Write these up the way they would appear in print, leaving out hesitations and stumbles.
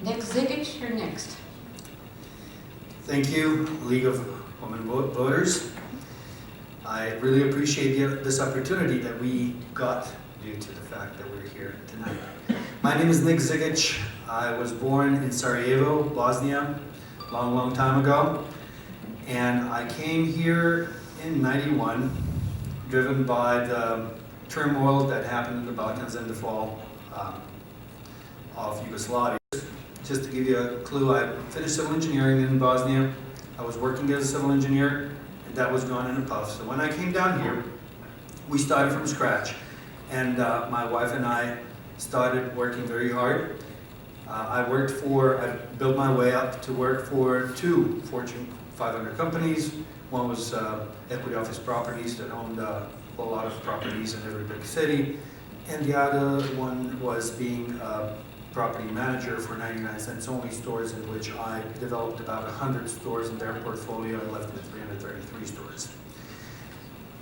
Nick Zigic, you're next. Thank you, League of Women Voters. I really appreciate this opportunity that we got due to the fact that we're here tonight. My name is Nick Zigic. I was born in Sarajevo, Bosnia, long time ago. And I came here in '91, driven by the turmoil that happened in the Balkans and the fall of Yugoslavia. Just to give you a clue, I finished civil engineering in Bosnia. I was working as a civil engineer, and that was gone in a puff. So when I came down here, we started from scratch. And my wife and I started working very hard. I built my way up to work for 2 Fortune 500 companies. One was Equity Office Properties that owned a whole lot of properties in every big city. And the other one was being property manager for 99 cents only stores, in which I developed about 100 stores in their portfolio and left with 333 stores.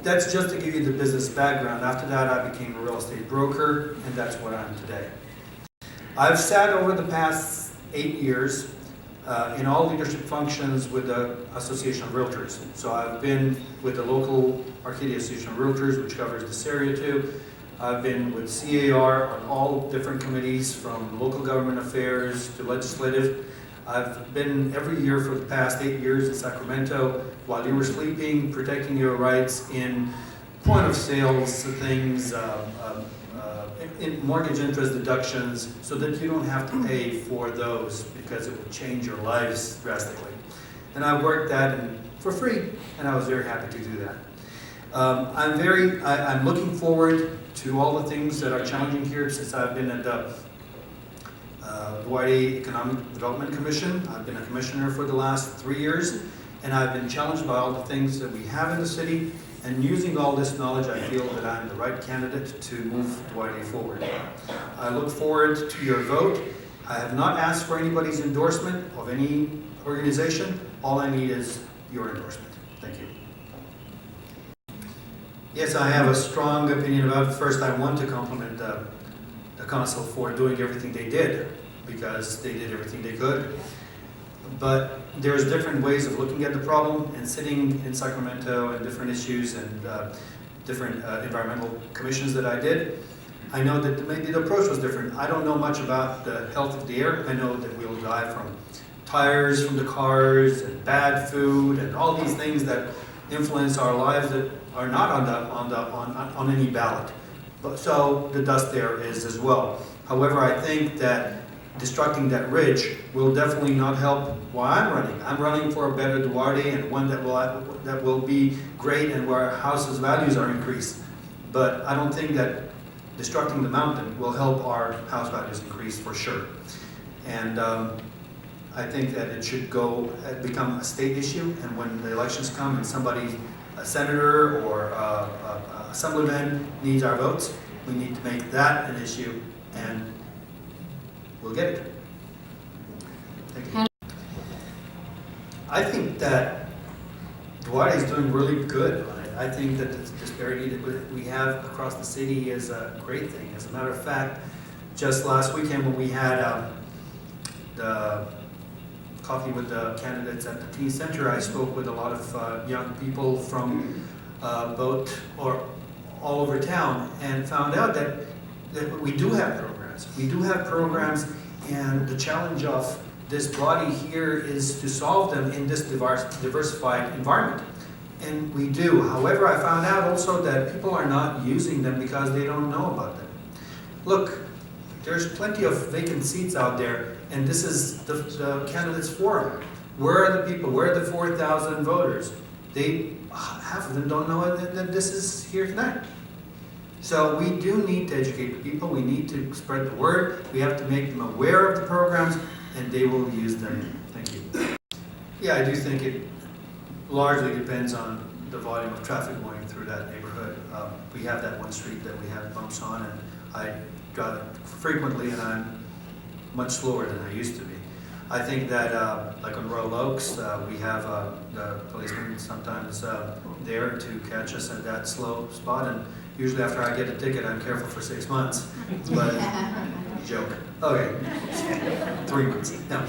That's just to give you the business background. After that, I became a real estate broker, and that's what I am today. I've sat over the past 8 years in all leadership functions with the Association of Realtors. So I've been with the local Arcadia Association of Realtors, which covers this area too. I've been with CAR on all different committees, from local government affairs to legislative. I've been every year for the past 8 years in Sacramento while you were sleeping, protecting your rights in point of sales things, in mortgage interest deductions, so that you don't have to pay for those, because it will change your lives drastically. And I worked that for free, and I was very happy to do that. I'm looking forward to all the things that are challenging here, since I've been at the Duarte Economic Development Commission. I've been a commissioner for the last 3 years, and I've been challenged by all the things that we have in the city. And using all this knowledge, I feel that I'm the right candidate to move Duarte forward. I look forward to your vote. I have not asked for anybody's endorsement of any organization. All I need is your endorsement. Thank you. Yes, I have a strong opinion about it. First, I want to compliment the council for doing everything they did, because they did everything they could. But there's different ways of looking at the problem, and sitting in Sacramento and different issues and different environmental commissions that I did, I know that maybe the approach was different. I don't know much about the health of the air. I know that we'll die from tires from the cars and bad food and all these things that influence our lives that are not on any ballot. But so the dust there is as well. However, I think that destructing that ridge will definitely not help why I'm running. I'm running for a better Duarte, and one that will be great and where our house's values are increased. But I don't think that destructing the mountain will help our house values increase for sure. And I think that it should become a state issue, and when the elections come and somebody, a senator or a assemblyman, needs our votes, we need to make that an issue, and we'll get it. Thank you. I think that Duarte is doing really good. I think that the disparity that we have across the city is a great thing. As a matter of fact, just last weekend when we had the coffee with the candidates at the Teen Center, I spoke with a lot of young people from all over town, and found out that we do have programs. We do have programs, and the challenge of this body here is to solve them in this diversified environment. And we do. However, I found out also that people are not using them because they don't know about them. Look, there's plenty of vacant seats out there, and this is the candidates forum. Where are the people? Where are the 4,000 voters? Half of them don't know that this is here tonight. So we do need to educate the people. We need to spread the word. We have to make them aware of the programs, and they will use them. Thank you. Yeah, I do think it largely depends on the volume of traffic going through that neighborhood. We have that one street that we have bumps on, and I drive it frequently, and I'm much slower than I used to be. I think that, like on Royal Oaks, we have the policeman sometimes there to catch us at that slow spot, and usually after I get a ticket, I'm careful for 6 months. But Joke. Okay. 3 months. No.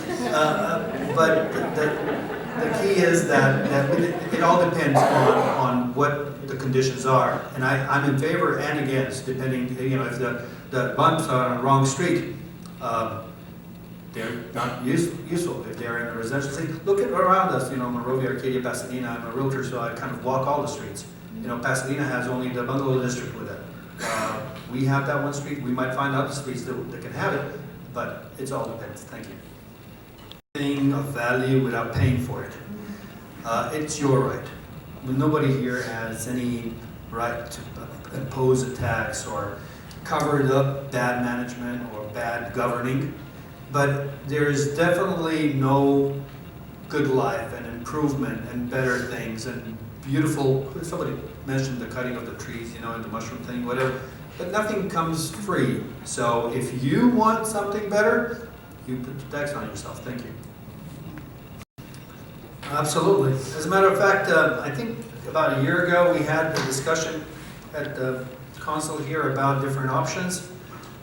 But the key is that it all depends on what the conditions are. And I'm in favor and against, depending, if the bumps are on the wrong street, they're not useful. If they're in a residential street, look at around us, Monrovia, Arcadia, Pasadena. I'm a realtor, so I kind of walk all the streets. Pasadena has only the bungalow district with it. We have that one street. We might find other streets that can have it, but it's all depends. Thank you. Thing of value without paying for it. It's your right. Nobody here has any right to impose a tax or cover up bad management or bad governing, but there is definitely no good life and improvement and better things and beautiful. Somebody mentioned the cutting of the trees, and the mushroom thing, whatever. But nothing comes free. So if you want something better, you put the tax on yourself. Thank you. Absolutely. As a matter of fact, I think about a year ago we had a discussion at the council here about different options.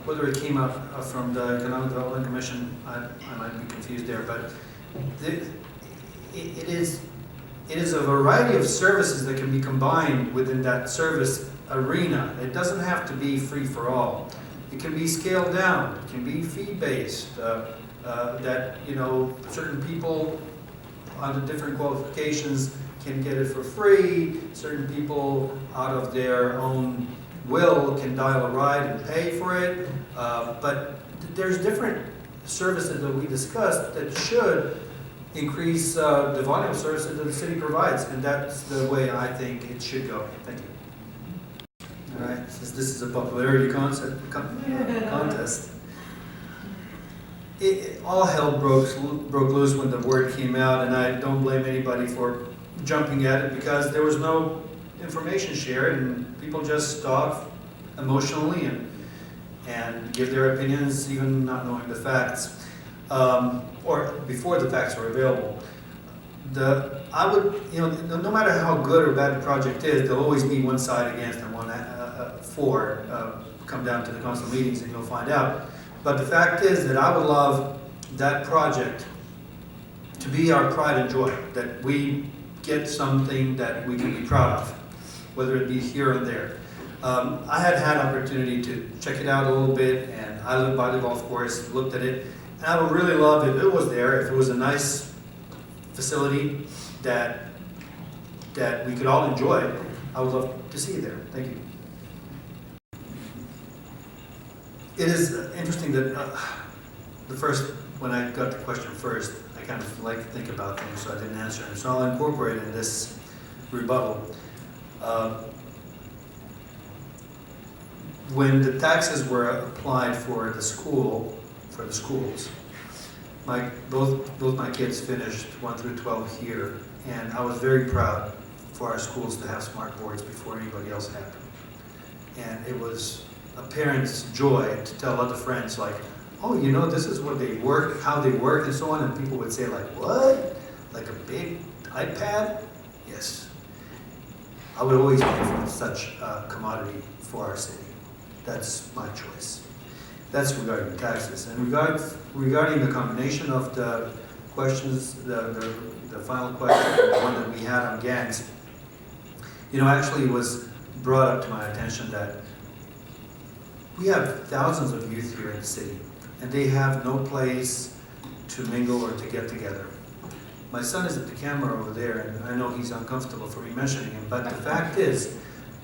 Whether it came up from the Economic Development Commission, I might be confused there, but it is a variety of services that can be combined within that service arena. It doesn't have to be free for all. It can be scaled down. It can be fee-based. That certain people under different qualifications can get it for free. Certain people out of their own will can dial a ride and pay for it. But there's different services that we discussed that should increase the volume of services that the city provides, and that's the way I think it should go. Thank you. All right, since this is a popularity contest, all hell broke loose when the word came out, and I don't blame anybody for jumping at it because there was no information shared, and people just talk emotionally and give their opinions, even not knowing the facts. Or before the facts were available. I would, no matter how good or bad the project is, there'll always be one side against and one for. Come down to the council meetings and you'll find out. But the fact is that I would love that project to be our pride and joy, that we get something that we can be proud of, whether it be here or there. I had opportunity to check it out a little bit, and I lived by the golf course, looked at it, and I would really love if it was there, if it was a nice facility that we could all enjoy. I would love to see it there. Thank you. It is interesting that when I got the question first, I kind of like to think about things, so I didn't answer them. So I'll incorporate it in this rebuttal. When the taxes were applied for the schools, both my kids finished 1 through 12 here, and I was very proud for our schools to have smart boards before anybody else had them. And it was a parent's joy to tell other friends, like, oh, this is what they work, how they work, and so on. And people would say, like, what? Like a big iPad? Yes. I would always pay for such a commodity for our city. That's my choice. That's regarding taxes. And regarding the combination of the questions, the final question, the one that we had on gangs, actually it was brought up to my attention that we have thousands of youth here in the city, and they have no place to mingle or to get together. My son is at the camera over there, and I know he's uncomfortable for me mentioning him, but the fact is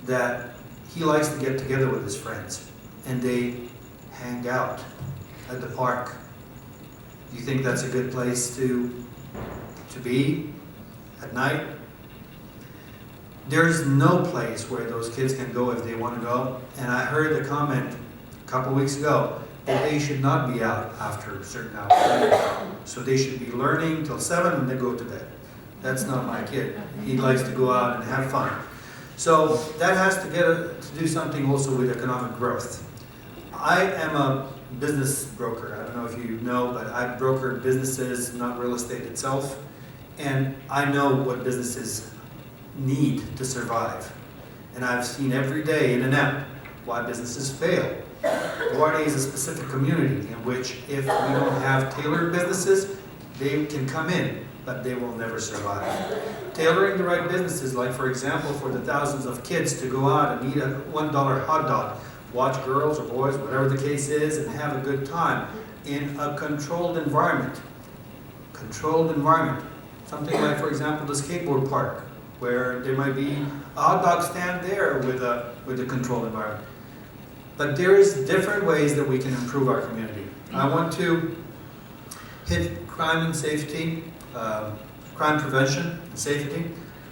that he likes to get together with his friends, and they hang out at the park. Do you think that's a good place to be at night? There's no place where those kids can go if they want to go, and I heard the comment a couple weeks ago that they should not be out after a certain hour. So they should be learning till 7 and then go to bed. That's not my kid. He likes to go out and have fun. So that has to do something also with economic growth. I am a business broker. I don't know if you know, but I broker businesses, not real estate itself. And I know what businesses need to survive. And I've seen every day in and out why businesses fail. Duarte is a specific community in which if we don't have tailored businesses, they can come in, but they will never survive. Tailoring the right businesses, like for example, for the thousands of kids to go out and eat a $1 hot dog, watch girls or boys, whatever the case is, and have a good time in a controlled environment. Controlled environment. Something like, for example, the skateboard park, where there might be a hot dog stand there with a controlled environment. But there is different ways that we can improve our community. I want to hit crime and safety, crime prevention and safety.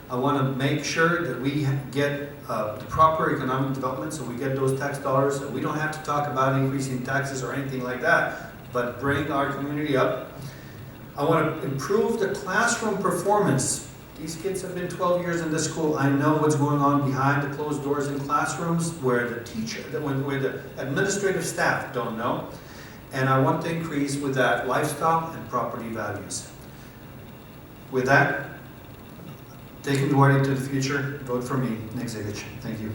I want to make sure that we get the proper economic development, so we get those tax dollars. We don't have to talk about increasing taxes or anything like that, but bring our community up. I want to improve the classroom performance. These kids have been 12 years in this school. I know what's going on behind the closed doors in classrooms where the teacher, where the administrative staff don't know. And I want to increase with that lifestyle and property values. With that, taking Duarte to the future, vote for me, Nick Zigic. Thank you.